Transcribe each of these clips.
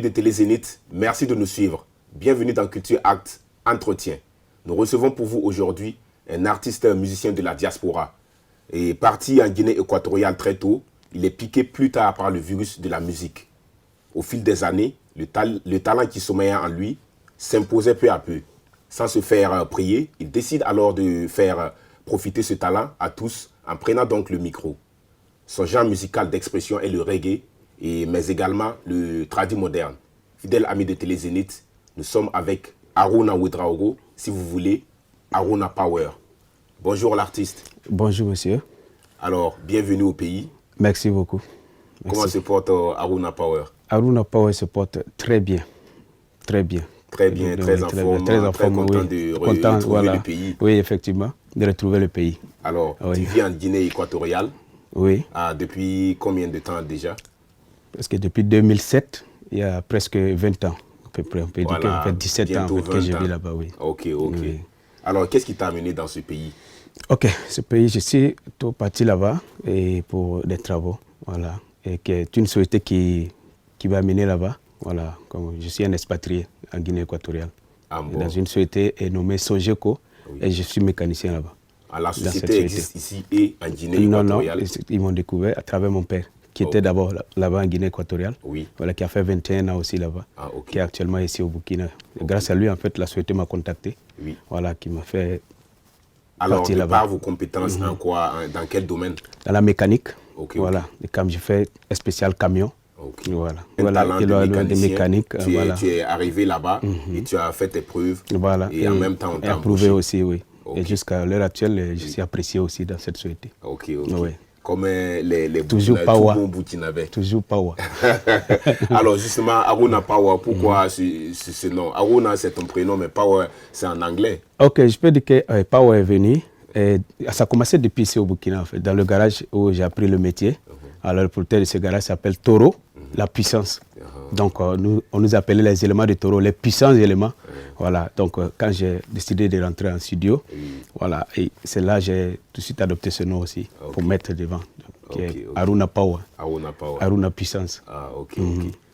de Télé Zénith, merci de nous suivre. Bienvenue dans Culture Act Entretien. Nous recevons pour vous aujourd'hui un artiste musicien de la diaspora. Et parti en Guinée équatoriale très tôt, il est piqué plus tard par le virus de la musique. Au fil des années, le talent qui sommeillait en lui s'imposait peu à peu. Sans se faire prier, il décide alors de faire profiter ce talent à tous en prenant donc le micro. Son genre musical d'expression est le reggae, mais également le tradi moderne. Fidèle ami de Télé Zénith, nous sommes avec Aruna Ouedraogo, si vous voulez, Aruna Power. Bonjour l'artiste. Bonjour monsieur. Alors, bienvenue au pays. Merci beaucoup. Merci. Comment se porte Aruna Power? Aruna Power se porte très bien. Très bien. Très bien, très en forme, très content oui. de retrouver le pays. Oui, effectivement, de retrouver le pays. Alors, oui. Tu vis en Guinée équatoriale. Oui. Depuis combien de temps déjà? Parce que depuis 2007, il y a presque 20 ans, à peu près. On peut dire Voilà, que 17 ans en fait, que je vis là-bas, oui. Ok. Oui. Alors, qu'est-ce qui t'a amené dans ce pays? Ok, ce pays, je suis tout parti là-bas et pour des travaux, voilà. Et que tu ne souhaitais qui va amener là-bas, voilà. Comme je suis un expatrié en Guinée équatoriale. Bon. Dans une société nommée Sogeco, oui. Et je suis mécanicien là-bas. La société existe ici et en Guinée équatoriale? Non, ils m'ont découvert à travers mon père, qui était d'abord là-bas en Guinée équatoriale, oui. Voilà, qui a fait 21 ans aussi là-bas, qui est actuellement ici au Burkina. Grâce à lui, en fait, la société m'a contacté, oui. Voilà, qui m'a fait Alors, partir là-bas. Par vos compétences, en quoi, dans quel domaine? Dans la mécanique, voilà. Et comme je fais un spécial camion, voilà. Talent de mécanique. Tu es arrivé là-bas et tu as fait tes preuves. Voilà. Et en même temps, on t'a approuvé aussi, oui. Et jusqu'à l'heure actuelle, je suis apprécié aussi dans cette société. Ok. Oui. Comme les toujours power. Tout bon Burkinabé. Toujours power. Alors justement, Aruna Power, pourquoi ce nom? Aruna, c'est ton prénom, mais Power, c'est en anglais. Ok, je peux dire que Power est venu. Et ça a commencé depuis ici au Burkina, en fait, dans le garage où j'ai appris le métier. Alors le propriétaire de ce garage s'appelle Taureau, la puissance. Donc on nous appelait les éléments de Taureau, les puissants éléments. Voilà, donc quand j'ai décidé de rentrer en studio, voilà, et c'est là que j'ai tout de suite adopté ce nom aussi, pour mettre devant. Aruna Power. Aruna Puissance. Ok.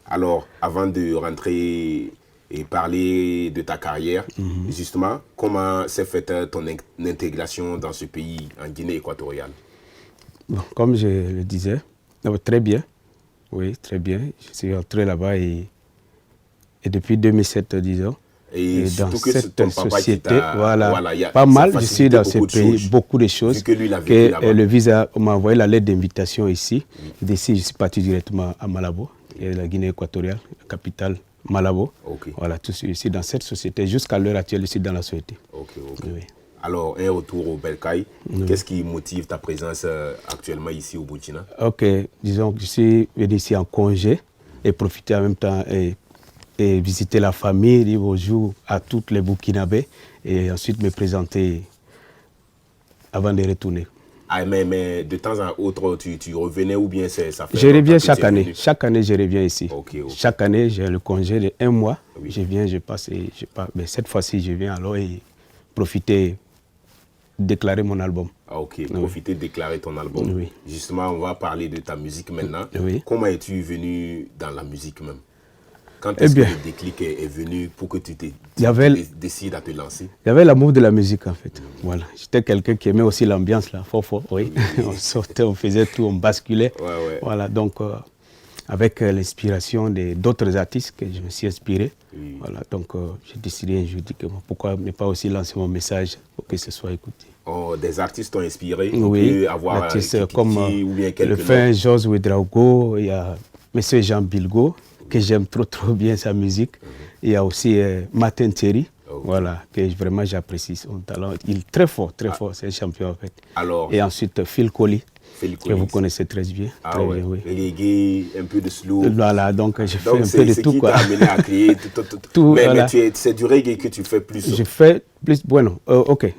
Alors, avant de rentrer et parler de ta carrière, justement, comment s'est faite ton intégration dans ce pays, en Guinée équatoriale? Bon, comme je le disais, très bien. Oui, très bien. Je suis entré là-bas et depuis 2007, disons. Et dans que cette société, voilà, pas mal, je suis dans ce pays, beaucoup de choses. Que lui, le visa m'a envoyé la lettre d'invitation ici. D'ici, je suis parti directement à Malabo, la Guinée équatoriale, la capitale Malabo. Voilà, tout ici dans cette société. Jusqu'à l'heure actuelle, ici dans la société. Oui. Alors, un retour au Bercail, qu'est-ce qui motive ta présence actuellement ici au Burkina? Ok, disons que je suis venu ici en congé et profiter en même temps et visiter la famille, dire bonjour à tous les Burkinabés et ensuite me présenter avant de retourner. Mais de temps en autre, tu revenais ou bien ça fait? Je reviens chaque année. Chaque année, je reviens ici. Chaque année, j'ai le congé de 1 mois. Je viens, je passe et je pars. Mais cette fois-ci, je viens alors et profiter, déclarer mon album. Profiter de déclarer ton album. Oui. Justement, on va parler de ta musique maintenant. Comment es-tu venu dans la musique même? Quand est-ce que le déclic est venu pour que tu décides à te lancer? Il y avait l'amour de la musique en fait. Voilà. J'étais quelqu'un qui aimait aussi l'ambiance là, fort, oui. On sortait, on faisait tout, on basculait. Voilà, donc avec l'inspiration d'autres artistes que je me suis inspiré. Voilà, donc j'ai décidé un jour que pourquoi ne pas aussi lancer mon message pour que ce soit écouté. Des artistes t'ont inspiré? Oui, avoir artistes comme ou bien le fin Georges Ouedraogo, il y a M. Jean Bilgo, que j'aime trop bien sa musique. Il y a aussi Martin Thierry, voilà, que vraiment j'apprécie son talent. Il est très fort, c'est un champion en fait. Et ensuite Phil Colly, que vous connaissez très bien. Très bien, oui. Reggae, un peu de slow. Voilà, donc je fais un peu de tout. C'est qui t'a amené à créer tout. Mais c'est du reggae que tu fais plus. Je fais plus, ok.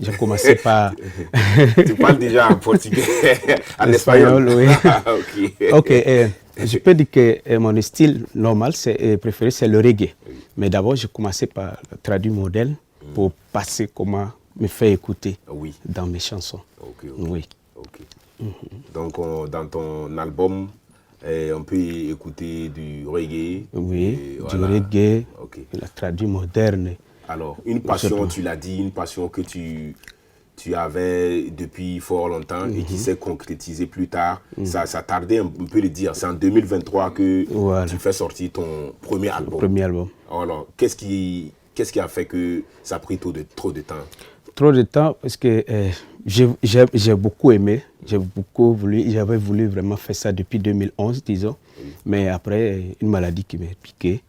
J'ai commencé par... Tu parles déjà en portugais, en espagnol, oui. Ok, je peux dire que mon style normal, préféré, c'est le reggae. Mais d'abord, j'ai commencé par traduire modèle pour passer comment me faire écouter dans mes chansons. Donc, dans ton album Et on peut écouter du reggae. Oui, du reggae, Ok. la traduit moderne. Alors, une passion, tu l'as dit, une passion que tu avais depuis fort longtemps et qui s'est concrétisée plus tard. Ça tardait un peu de dire. C'est en 2023 que tu fais sortir ton premier album. Premier album. Alors, qu'est-ce qui a fait que ça a pris trop de temps? Trop de temps parce que j'ai beaucoup aimé, j'avais voulu vraiment faire ça depuis 2011, disons. Mais après, une maladie qui m'a piqué,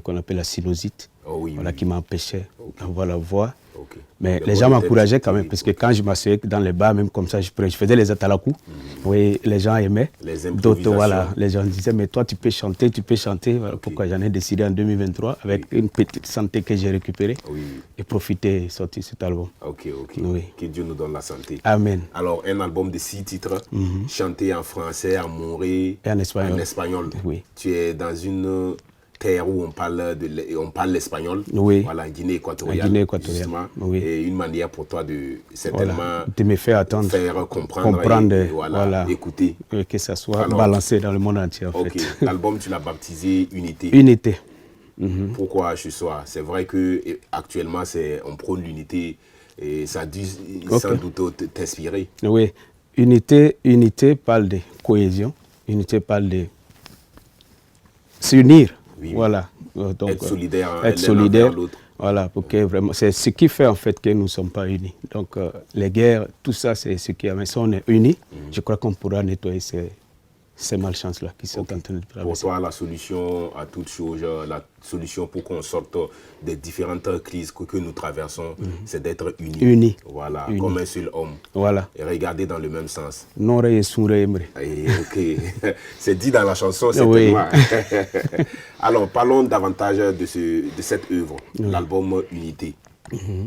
qu'on appelle la sinusite, qui m'a empêché d'avoir la voix. Mais les gens m'encourageaient quand même, parce que quand je m'asseyais dans les bars, même comme ça, je faisais les atalakou. Oui, les gens aimaient. D'autres, les gens disaient, mais toi, tu peux chanter. Voilà pourquoi j'en ai décidé en 2023, avec une petite santé que j'ai récupérée, et profiter et sortir cet album. Oui. Que Dieu nous donne la santé. Amen. Alors, un album de 6 titres, chanté en français, en moré, et en espagnol. Oui. Tu es dans une terre où on parle l'espagnol, voilà, Guinée équatoriale, justement, et une manière pour toi de certainement de me faire attendre, faire comprendre et écouter. Que ça soit balancé dans le monde entier. En fait. L'album, tu l'as baptisé Unité. Unité. Pourquoi ce soir? C'est vrai qu'actuellement, on prône l'unité et ça a dû sans doute t'inspirer. Oui, unité parle de cohésion, unité parle de s'unir. Voilà. Donc, être solidaire, l'autre. Voilà, pour que vraiment, c'est ce qui fait en fait que nous ne sommes pas unis. Donc les guerres, tout ça, c'est ce qui a. Mais si on est unis, je crois qu'on pourra nettoyer ces malchances-là qui sont en train de traverser. Pour toi, la solution à toutes choses, la solution pour qu'on sorte des différentes crises que nous traversons, c'est d'être unis. Unis. Voilà, comme un seul homme. Voilà. Et regarder dans le même sens. Non, c'est dit dans la chanson, certainement. Alors, parlons davantage de cette œuvre, l'album Unité.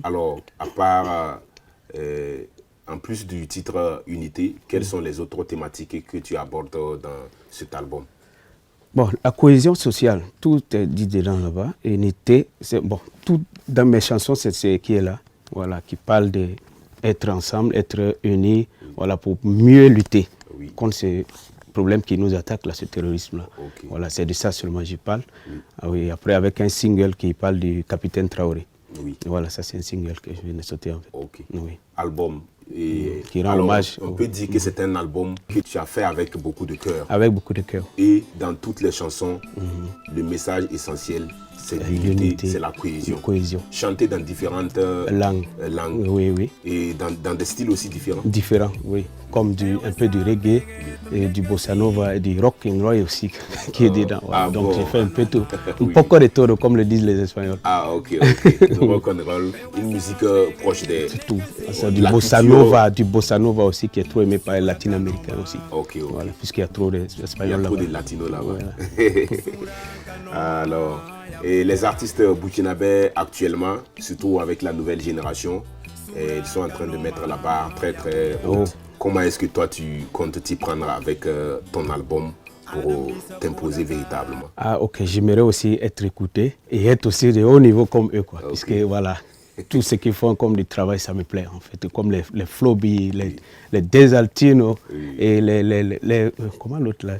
Alors, à part... en plus du titre Unité, quelles sont les autres thématiques que tu abordes dans cet album? Bon, la cohésion sociale, tout est dit dedans là-bas. Unité, tout dans mes chansons, c'est ce qui est là, voilà, qui parle d'être ensemble, être unis, voilà, pour mieux lutter contre ces problèmes qui nous attaquent, là, ce terrorisme-là. Voilà, c'est de ça seulement je parle. Après, avec un single qui parle du capitaine Traoré. Voilà, ça c'est un single que je viens de sortir en fait. Album. Qui rend hommage. On peut dire que c'est un album que tu as fait avec beaucoup de cœur. Avec beaucoup de cœur. Et dans toutes les chansons, le message essentiel, c'est l'unité, c'est la cohésion. Chanter dans différentes langues. Oui. Et dans des styles aussi différents. Différents, oui. Comme un peu du reggae, et du bossa nova et du rock and roll aussi qui est dedans. Donc j'ai fait un peu tout. Un poco de todo, comme le disent les Espagnols. Ok. Du rock and roll, une musique proche des... Tout. Du bossa nova aussi qui est trop aimé par les latino-américains aussi. Voilà, puisqu'il y a trop d'Espagnols là-bas. Il y a trop de latinos là-bas. Alors, et les artistes burkinabés actuellement, surtout avec la nouvelle génération, ils sont en train de mettre la barre très très haute. Comment est-ce que toi tu comptes t'y prendre avec ton album pour t'imposer véritablement? J'aimerais aussi être écouté et être aussi de haut niveau comme eux, puisque voilà, tout ce qu'ils font comme du travail, ça me plaît en fait, comme les Floby, les Desaltino et les comment l'autre là,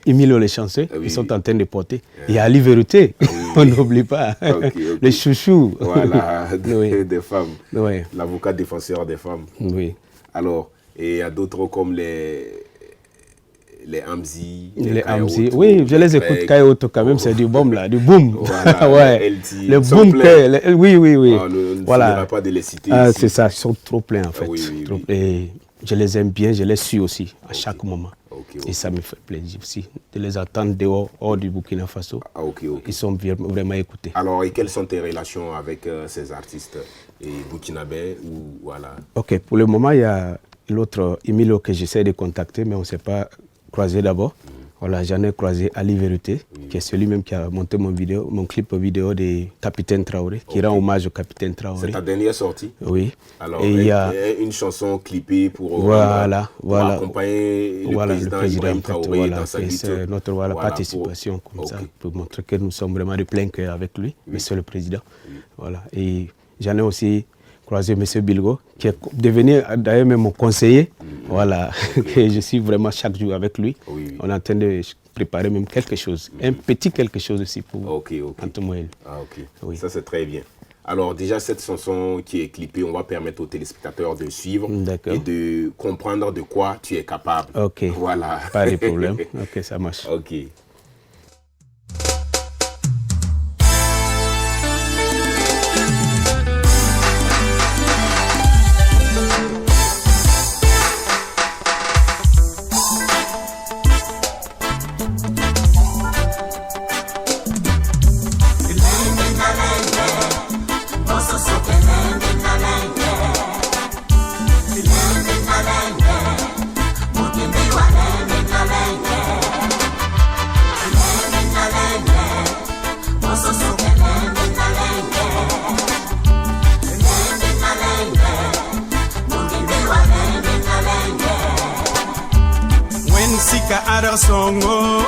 Emilio les chanceux, ils sont en train de porter. Il y a Ali Vérité, on n'oublie pas, les chouchous. Voilà, des femmes, l'avocat défenseur des femmes. Alors, et il y a d'autres comme les Hamzi. Les Hamzi, je les écoute Kayoto quand même, c'est du boom là, du boom. Voilà, le boom, oui. On ne finira pas de les citer ici. C'est ça, ils sont trop pleins en fait. Et je les aime bien, je les suis aussi à chaque moment. Et ça me fait plaisir aussi de les attendre hors du Burkina Faso. Ils sont vraiment écoutés. Alors, et quelles sont tes relations avec ces artistes burkinabés pour le moment, il y a l'autre Emilio que j'essaie de contacter, mais on ne s'est pas croisé d'abord. Voilà, j'en ai croisé Ali Vérité, qui est celui-même qui a monté mon clip vidéo de Capitaine Traoré, qui rend hommage au Capitaine Traoré. C'est ta dernière sortie? Oui. Alors, il y a une chanson clippée pour accompagner le président Ibrahim Traoré dans sa lutte. C'est notre participation comme ça, pour montrer que nous sommes vraiment de plein cœur avec lui, monsieur le président. Voilà. Et j'en ai aussi croisé M. Bilgo, qui est devenu d'ailleurs même mon conseiller. Voilà, que je suis vraiment chaque jour avec lui. On est en train de préparer même quelque chose, un petit quelque chose aussi pour Antomoel. Ah, ok. Oui. Ça, c'est très bien. Alors, déjà, cette chanson qui est clippée, on va permettre aux téléspectateurs de suivre et de comprendre de quoi tu es capable. Ok. Voilà. Pas de problème. Ok, ça marche. Ok. Sika Arsongo,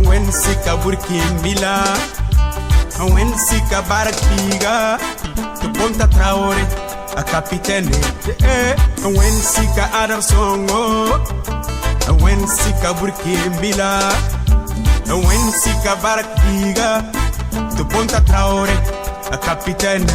when Sika Burkimbila, when Sika Barakbiga, to Ponta Traore, a capitaine, when Sika Arsongo, when Sika Burkimbila, when Sika Barakbiga, to Ponta Traore, a capitaine,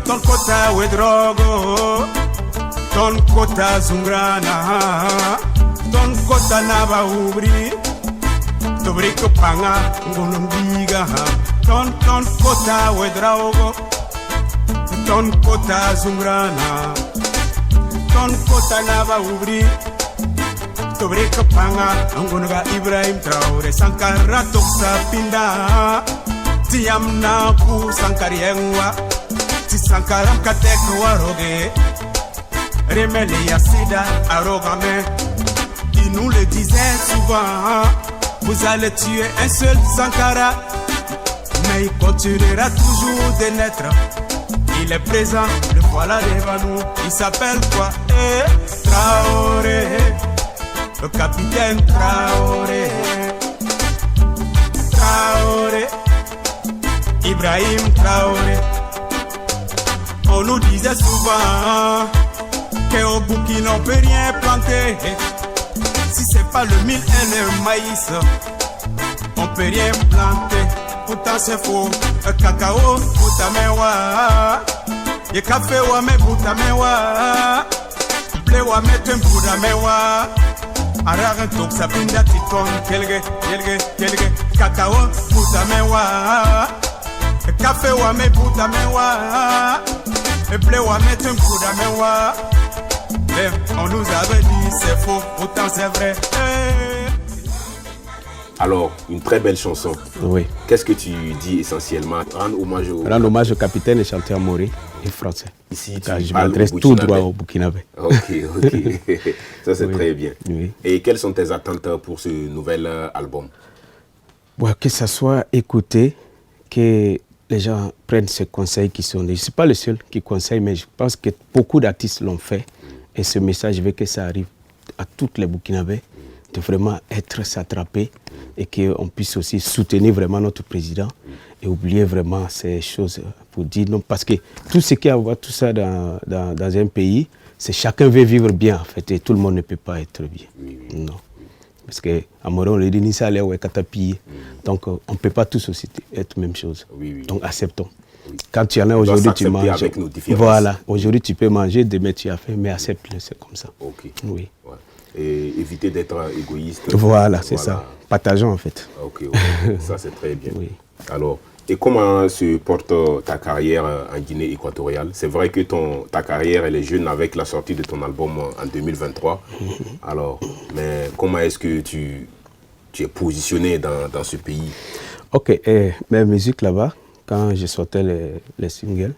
ton kota we drogo, ton kota zungrana, ton kota naba ubri, tobriko panga ngunumbiga, ton kota we drogo, ton kota zungrana, ton kota naba ubri, tobriko panga ngunuga Ibrahim Traore, Sankara toksa pinda, tiam na ku sankariengwa. Sankara katek waroge, remele yasida arogame. Il nous le disait souvent, vous allez tuer un seul Sankara, mais il continuera toujours de naître. Il est présent, le voilà devant nous. Il s'appelle quoi? Traoré, le capitaine Traoré. Traoré, Ibrahim Traoré. On nous disait souvent qu'au Burkina on peut rien planter. Si c'est pas le mil et le maïs, on peut rien planter. Pourtant c'est faux. Cacao, boutamewa. Ye café wa me boutamewa. Blé wa me tempouramewa. Arare tok sapinda titon kelge. Cacao, boutamewa. Café wa me boutamewa. On nous avait dit c'est faux, pourtant c'est vrai. Alors, une très belle chanson. Oui. Qu'est-ce que tu dis essentiellement? Rendre hommage au capitaine et chanteur Mori, et français. Ici, je m'adresse tout droit au Burkinabé. Ok. Ça, c'est très bien. Oui. Et quelles sont tes attentes pour ce nouvel album? Bon, que ça soit écouté, que les gens prennent ces conseils qui sont... Je ne suis pas le seul qui conseille, mais je pense que beaucoup d'artistes l'ont fait. Et ce message, je veux que ça arrive à toutes les Burkinabés, de vraiment être s'attraper et qu'on puisse aussi soutenir vraiment notre président et oublier vraiment ces choses pour dire non. Parce que tout ce qu'il y a à voir, tout ça dans un pays, c'est chacun veut vivre bien en fait et tout le monde ne peut pas être bien. Non. Parce qu'à Moron, on le dit, ni ça allait ou katapi. Donc, on ne peut pas tous aussi être la même chose. Donc, acceptons. Quand tu en as aujourd'hui, tu manges. Avec nos différences. Voilà. Aujourd'hui, tu peux manger, demain, tu as faim, mais accepte-le, c'est comme ça. Ok. Oui. Ouais. Et éviter d'être égoïste. Voilà, c'est ça. Partageons, en fait. Ok. Ça, c'est très bien. Oui. Alors, et comment se porte ta carrière en Guinée équatoriale? C'est vrai que ta carrière, elle est jeune avec la sortie de ton album en 2023. Alors, mais comment est-ce que tu es positionné dans ce pays? Ok, mes musiques là-bas, quand je sortais les singles,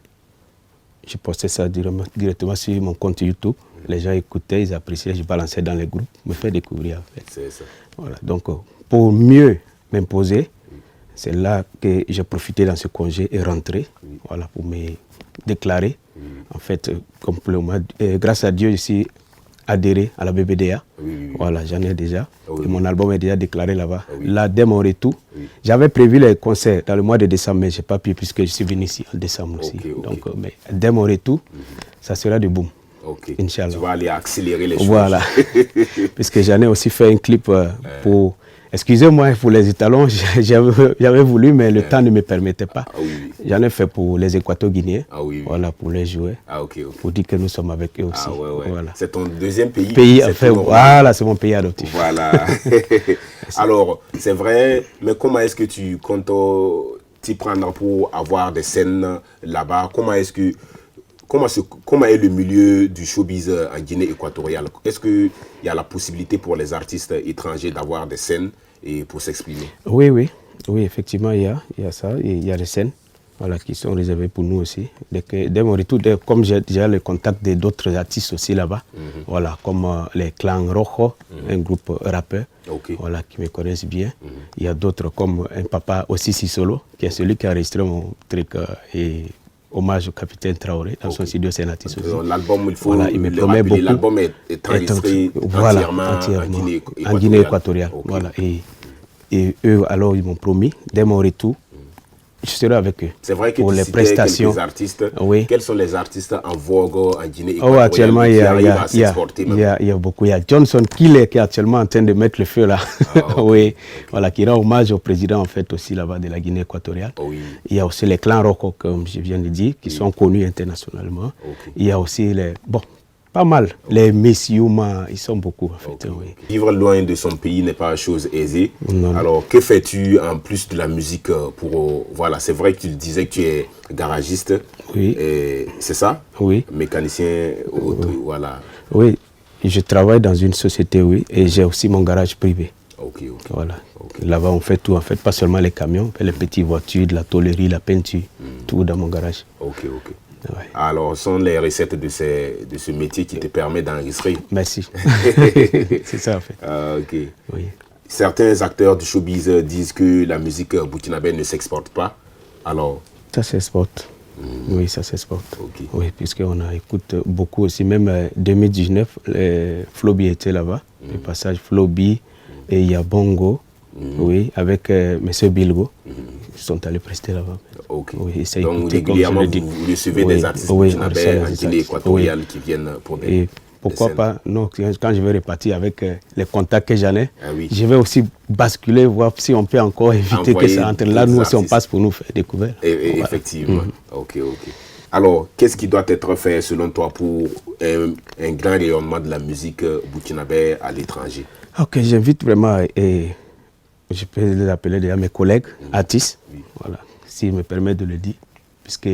je postais ça directement sur mon compte YouTube. Les gens écoutaient, ils appréciaient, je balançais dans les groupes, me faire découvrir en fait. C'est ça. Voilà, donc pour mieux m'imposer, C'est là que j'ai profité dans ce congé et rentré, voilà, pour me déclarer. En fait, grâce à Dieu, je suis adhéré à la BBDA. Voilà, j'en ai déjà. Et mon album est déjà déclaré là-bas. Là, dès mon retour, j'avais prévu les concerts dans le mois de décembre, mais je n'ai pas pu puisque je suis venu ici en décembre aussi. Donc, mais dès mon retour, ça sera du boom. Inch'Allah. Tu vas aller accélérer les choses. Voilà. Puisque j'en ai aussi fait un clip pour... Excusez-moi pour les étalons, j'avais voulu, mais le temps ne me permettait pas. J'en ai fait pour les Équato-Guinéens, voilà, pour les jouer, pour dire que nous sommes avec eux aussi. Voilà. C'est ton deuxième pays. Voilà, c'est mon pays adoptif. Voilà. Alors, c'est vrai, mais comment est-ce que tu comptes t'y prendre pour avoir des scènes là-bas? Comment est le milieu du showbiz en Guinée équatoriale? Est-ce qu'il y a la possibilité pour les artistes étrangers d'avoir des scènes et pour s'exprimer? Oui, effectivement, il y a ça. Il y a des scènes, voilà, qui sont réservées pour nous aussi. Dès mon retour, comme j'ai déjà le contact d'autres artistes aussi là-bas, voilà, comme les Clans Rojo, un groupe rappeur, voilà, qui me connaissent bien. Il y a d'autres comme un papa aussi Sissolo, qui est celui qui a enregistré mon truc et hommage au capitaine Traoré dans son studio Sénatis aussi. L'album, il faut il me promet beaucoup. L'album est enregistré entièrement en Guinée équatoriale. Voilà. Et eux, alors, ils m'ont promis, dès mon retour, je serai avec eux. C'est vrai que pour tu les citais prestations. Quelques artistes. Quels sont les artistes en vogue en Guinée équatoriale actuellement, il y a beaucoup. Il y a Johnson Killer qui est actuellement en train de mettre le feu là. Voilà, qui rend hommage au président en fait aussi là-bas de la Guinée équatoriale. Il y a aussi les Clans Rocco, comme je viens de dire, qui sont connus internationalement. Il y a aussi pas mal. Les Messiuma, ils sont beaucoup en fait. Vivre loin de son pays n'est pas chose aisée. Non. Alors, que fais-tu en plus de la musique pour... Voilà, c'est vrai que tu disais que tu es garagiste. C'est ça? Mécanicien, voilà. Oui, je travaille dans une société, et j'ai aussi mon garage privé. Voilà. Là-bas, on fait tout, en fait, pas seulement les camions, on fait les petites voitures, de la tôlerie, la peinture, tout dans mon garage. Alors, sont les recettes de ce métier qui te permet d'enregistrer? Merci. C'est ça, en fait. Certains acteurs du showbiz disent que la musique burkinabé ne s'exporte pas. Alors... Ça s'exporte. Oui, ça s'exporte. Oui, puisqu'on écoute beaucoup aussi. Même 2019, Flobi était là-bas. Le passage Flobi, et il y a Bongo, avec M. Bilgo. Ils sont allés prester là-bas. Donc régulièrement, vous recevez des artistes burkinabés en Guinée équatoriale qui viennent pour des... Pourquoi pas? Non, quand je vais repartir avec les contacts que j'en ai, je vais aussi basculer, voir si on peut encore éviter que ça entre là. Nous aussi, on passe pour nous faire découvrir. Effectivement. Alors, qu'est-ce qui doit être fait selon toi pour un grand rayonnement de la musique burkinabé à l'étranger? J'invite vraiment, et je peux les appeler déjà mes collègues artistes, voilà, s'ils me permettent de le dire, puisque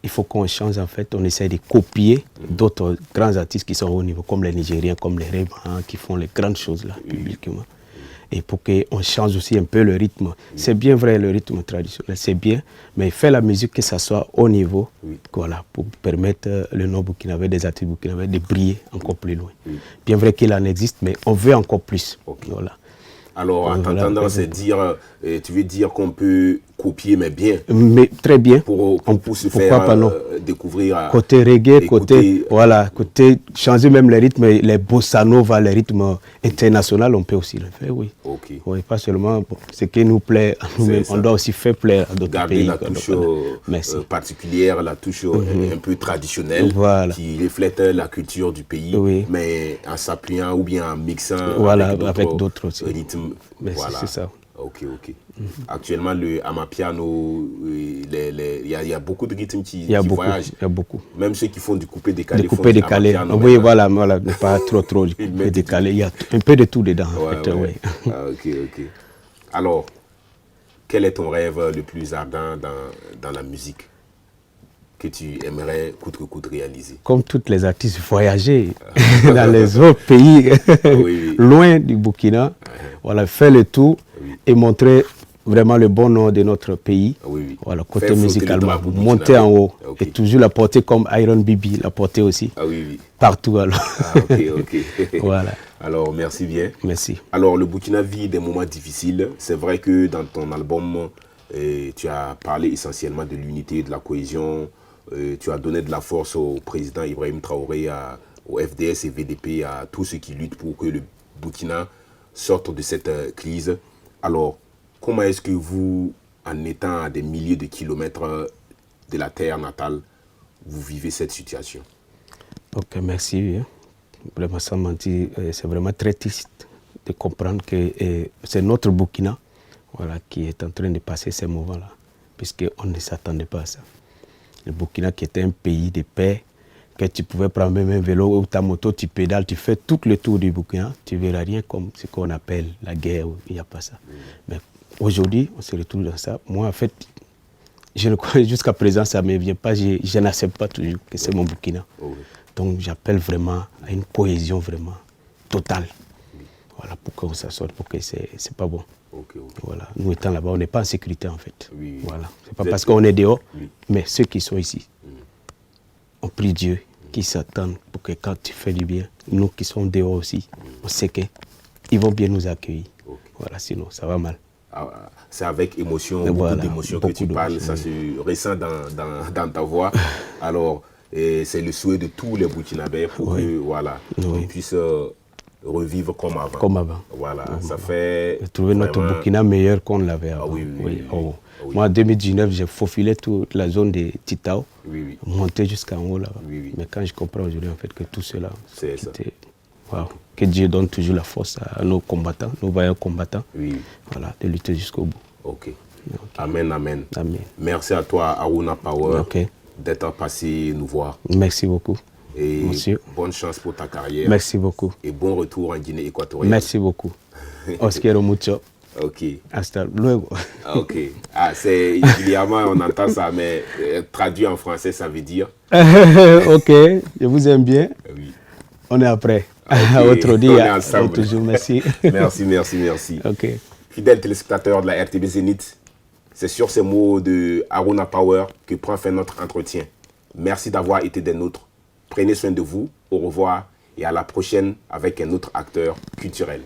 il faut qu'on change en fait, on essaie de copier d'autres grands artistes qui sont au niveau, comme les Nigériens, comme les Rema, qui font les grandes choses là, publiquement. Et pour qu'on change aussi un peu le rythme. C'est bien vrai, le rythme traditionnel, c'est bien, mais il fait la musique que ça soit au niveau, voilà, pour permettre le nom burkinabé, des artistes burkinabés de briller encore plus loin. Bien vrai qu'il en existe, mais on veut encore plus. Voilà. Alors, en t'entendant, c'est dire, tu veux dire qu'on peut copier, mais bien. Mais très bien. Pour se faire découvrir. Côté reggae, côté changer même les rythmes, les bossa nova, les rythmes internationaux, on peut aussi le faire, oui. Pas seulement ce qui nous plaît à nous-mêmes, on doit aussi faire plaire à d'autres pays. Garder la touche particulière, la touche un peu traditionnelle, qui reflète la culture du pays, mais en s'appuyant ou bien en mixant avec d'autres rythmes. C'est ça. Actuellement, le amapiano, il y a beaucoup de rythmes qui voyagent. Il y a beaucoup. Même ceux qui font du coupé-décalé. Voilà, pas trop du coupé-décalé. Il y a un peu de tout dedans. Alors, quel est ton rêve le plus ardent dans la musique que tu aimerais coûte que coûte réaliser? Comme tous les artistes, voyager dans les autres pays, loin du Burkina, faire le tour et montrer vraiment le bon nom de notre pays. Oui, oui. Voilà, côté Faire flotter musicalement, le drapeau monter en haut. Ok. Et toujours la porter comme Iron Bibi, la porter aussi. Ah oui, oui. Partout alors. Ah, ok, ok. Voilà. Alors, merci bien. Merci. Alors, le Burkina vit des moments difficiles. C'est vrai que dans ton album, tu as parlé essentiellement de l'unité, de la cohésion. Tu as donné de la force au président Ibrahim Traoré, au FDS et VDP, à tous ceux qui luttent pour que le Burkina sorte de cette crise. Alors, comment est-ce que vous, en étant à des milliers de kilomètres de la terre natale, vous vivez cette situation? Ok, merci. Vraiment, sans mentir, c'est vraiment très triste de comprendre que c'est notre Burkina, voilà, qui est en train de passer ces moments-là, puisqu'on ne s'attendait pas à ça. Le Burkina qui était un pays de paix, que tu pouvais prendre même un vélo ou ta moto, tu pédales, tu fais tout le tour du Burkina, tu ne verras rien comme ce qu'on appelle la guerre, il n'y a pas ça. Mais aujourd'hui, on se retrouve dans ça. Moi, en fait, je ne crois jusqu'à présent, ça ne me vient pas, je n'accepte pas toujours que c'est mon Burkina. Donc j'appelle vraiment à une cohésion vraiment totale. Voilà, pour qu'on s'en sorte, pour que c'est pas bon. Voilà. Nous étant là-bas, on n'est pas en sécurité en fait. Voilà. C'est pas parce qu'on est dehors, mais ceux qui sont ici, on prie Dieu qu'ils s'attendent pour que quand tu fais du bien, nous qui sommes dehors aussi, on sait qu'ils vont bien nous accueillir. Voilà, sinon ça va mal. C'est avec émotion, beaucoup d'émotions que tu parles, ça se ressent dans ta voix. Alors, c'est le souhait de tous les Burkinabés pour que voilà, on puisse revivre comme avant. Comme avant. Voilà, ça fait... Trouver notre Burkina meilleur qu'on l'avait avant. Moi, en 2019, j'ai faufilé toute la zone de Titao, monté jusqu'en haut là-bas. Mais quand je comprends aujourd'hui en fait que tout cela, c'était... Wow. Que Dieu donne toujours la force à nos combattants, nos vaillants combattants, voilà, de lutter jusqu'au bout. Ok. Amen, amen. Amen. Merci à toi, Aruna Power, d'être passé nous voir. Merci beaucoup. Et monsieur, bonne chance pour ta carrière. Merci beaucoup. Et bon retour en Guinée équatoriale. Merci beaucoup. Os quiero mucho. Ok. Hasta luego. Ok. Ah, c'est évidemment, on entend ça, mais traduit en français, ça veut dire. Ok, je vous aime bien. Oui. On est après. Okay. Autre dit, on est ensemble. Toujours merci. Merci. Ok. Fidèles téléspectateurs de la RTB Zénith, c'est sur ces mots de Aruna Power que prend fin notre entretien. Merci d'avoir été des nôtres. Prenez soin de vous. Au revoir et à la prochaine avec un autre acteur culturel.